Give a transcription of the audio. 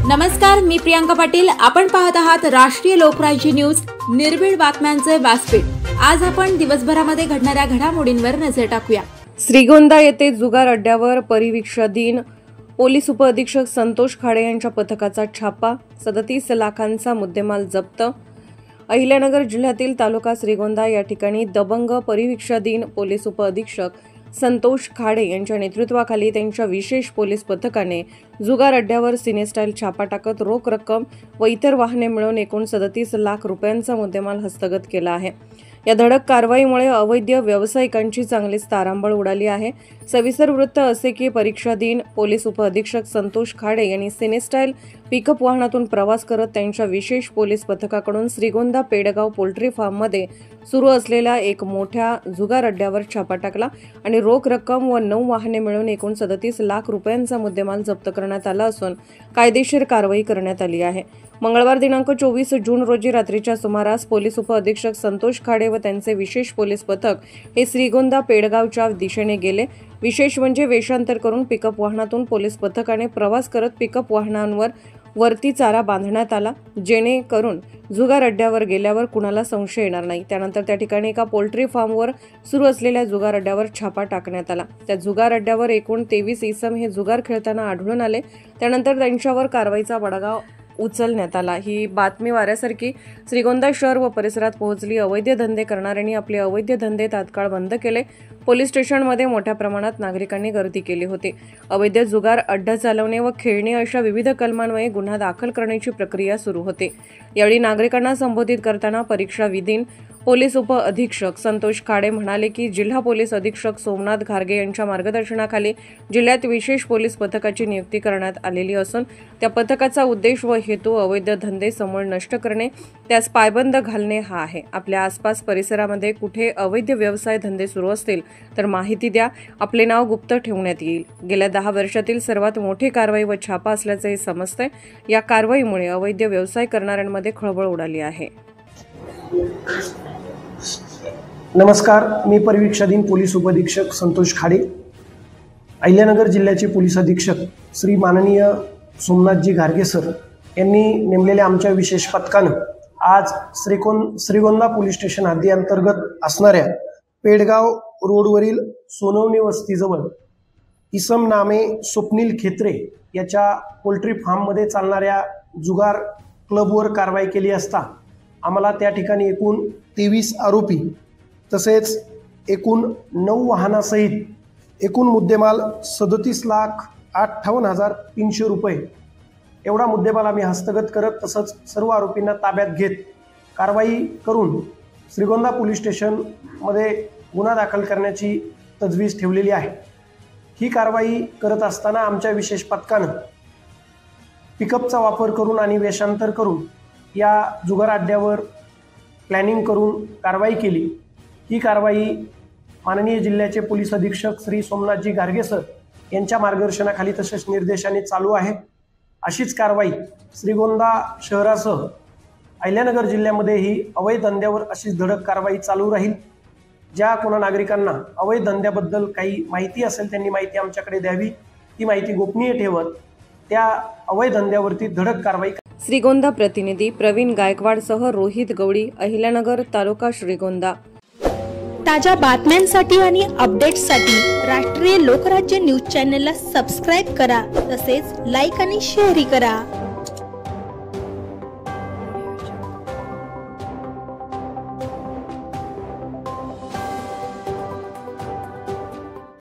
नमस्कार, मी प्रियांका पाटील। आपण पाहत आहात राष्ट्रीय लोकराज्य न्यूज, निर्भीड बातम्यांचे व्यासपीठ। आज आपण दिवसभरामध्ये घडणाऱ्या घडामोडींवर नजर टाकूया। श्रीगोंदा येथे जुगार अड्ड्यावर परिवीक्षाधीन पोलीस उपअधीक्षक संतोष खाडे यांच्या पथकाचा छापा, 37 लाखांचा मुद्देमाल जप्त। अहिल्यानगर जिल्ह्यातील तालुका श्रीगोंदा या ठिकाणी दबंग परिवीक्षाधीन पोलीस उपअधीक्षक संतोष खाडे यांच्या नेतृत्वाखाली त्यांच्या विशेष पोलीस पथकाने जुगार अड्ड्यावर सिनेस्टाईल छापा टाकत रोख रक्कम व इतर वाहने मिळून एकूण 37 लाख रुपयांचा मुद्देमाल हस्तगत केला आहे। या धडक कारवाईमुळे अवैध व्यावसायिकांची चांगलीच तारांबळ उडाली आहे। सविस्तर वृत्त असे की परीक्षाधीन पोलीस उपअधीक्षक संतोष खाडे यांनी सिनेस्टाईल पिकअप वाहनातून प्रवास करत त्यांच्या विशेष पोलीस पथकाकडून श्रीगोंदा पेडगाव पोल्ट्री फार्ममध्ये सुरू असलेल्या एक मोठ्या जुगार अड्ड्यावर छापा टाकला आणि रोख रक्कम व 9 वाहने मिळून एकूण 37 लाख रुपयांचा मुद्देमाल जप्त करण्यात आला असून कायदेशीर कारवाई करण्यात आली आहे। मंगळवार दिनांक 24 जून रोजी रात्रीच्या सुमारास पोलीस उपअधीक्षक संतोष खाडे व त्यांचे विशेष पोलीस पथक हे श्रीगोंदा पेडगावच्या दिशेने गेले। विशेष म्हणजे वेषांतर करून पिकअप वाहनातून पोलीस पथकाने प्रवास करत पिकअप वाहनांवर वरती चारा बांधण्यात आला, जेणेकरून जुगार अड्ड्यावर गेल्यावर कुणाला संशय येणार नाही। त्यानंतर त्या ठिकाणी एका पोल्ट्री फार्मवर सुरू असलेल्या जुगार अड्ड्यावर छापा टाकण्यात आला। त्या जुगार अड्ड्यावर एकूण 23 इसम हे जुगार खेळताना आढळून आले। त्यानंतर त्यांच्यावर कारवाईचा बडगा उचलण्यात आला। ही बातमी वाऱ्यासारखी श्रीगोंदा शहर व परिसरात पोहोचली। अवैध धंदे करणाऱ्यांनी आपले अवैध धंदे तात्काळ बंद केले। पोलीस स्टेशनमध्ये मोठ्या प्रमाणात नागरिकांनी गर्दी केली होती। अवैध जुगार अड्डा चालवणे व खेळणे अशा विविध कलमांमुळे गुन्हा दाखल करण्याची प्रक्रिया सुरू होते। यावेळी नागरिकांना संबोधित करताना परीक्षाधीन पोलीस उपअधीक्षक संतोष खाडे म्हणाले की जिल्हा पोलीस अधीक्षक सोमनाथ घारगे यांच्या मार्गदर्शनाखाली जिल्ह्यात विशेष पोलीस पथकाची नियुक्ती करण्यात आलेली असून त्या पथकाचा उद्देश व हेतू अवैध धंदे समूळ नष्ट करणे, त्यास पायबंद घालणे हा आहे। आपल्या आसपास परिसरामध्ये कुठे अवैध व्यवसाय धंदे सुरू असतील तर माहिती द्या, आपले नाव गुप्त ठेवण्यात येईल। गेल्या 10 वर्षातील सर्वात मोठी कारवाई व छापा असल्याचे समजते। या कारवाईमुळे अवैध व्यवसाय करणाऱ्यांमध्ये खळबळ उडाली आहे। नमस्कार, मी परिवीक्षाधीन पोलीस उपअधीक्षक संतोष खाडे। अहिल्यानगर जिल्ह्याचे पोलीस अधीक्षक श्री माननीय सोमनाथजी घारगे सर यांनी नेमलेल्या आमच्या विशेष पथकानं आज श्रीगोंदा पोलीस स्टेशन हद्दी अंतर्गत असणाऱ्या पेडगाव रोडवरील सोनवणे वस्तीजवळ इसम नामे स्वप्नील खेत्रे याच्या पोल्ट्री फार्ममध्ये चालणाऱ्या जुगार क्लबवर कारवाई केली असता आम्हाला त्या ठिकाणी एकूण 23 आरोपी तसेच एकूण 9 वाहनासहित एकूण मुद्देमाल 37,58,300 रुपये एवढा मुद्देमाल आम्ही हस्तगत करत तसंच सर्व आरोपींना ताब्यात घेत कारवाई करून श्रीगोंदा पोलीस स्टेशनमध्ये गुन्हा दाखल करण्याची तजवीज ठेवलेली आहे। ही कारवाई करत असताना आमच्या विशेष पथकानं पिकअपचा वापर करून आणि वेषांतर करून या जुगार अड्ड्यावर प्लॅनिंग करून कारवाई केली। ही कारवाई माननीय जिल्ह्याचे पोलीस अधीक्षक श्री सोमनाथजी घारगे सर यांच्या मार्गदर्शनाखाली तसेच निर्देशाने चालू आहे। अशीच कारवाई श्रीगोंदा शहरासह अहिल्यानगर जिल्ह्यामध्येही अवैध धंद्यावर अशीच धडक कारवाई चालू राहील। ज्या कोणा नागरिकांना अवैध धंद्याबद्दल काही माहिती असेल त्यांनी माहिती आमच्याकडे द्यावी। ती माहिती गोपनीय ठेवत त्या अवैध धंद्यावरती धडक कारवाई। श्रीगोंदा प्रतिनिधी प्रवीण गायकवाडसह रोहित गवडी, अहिल्यानगर, तालुका श्रीगोंदा। ताज्या बातम्यांसाठी आणि अपडेट्ससाठी राष्ट्रीय लोकराज्य न्यूज चॅनलला सबस्क्राईब करा, तसेच लाईक आणि शेअरही करा।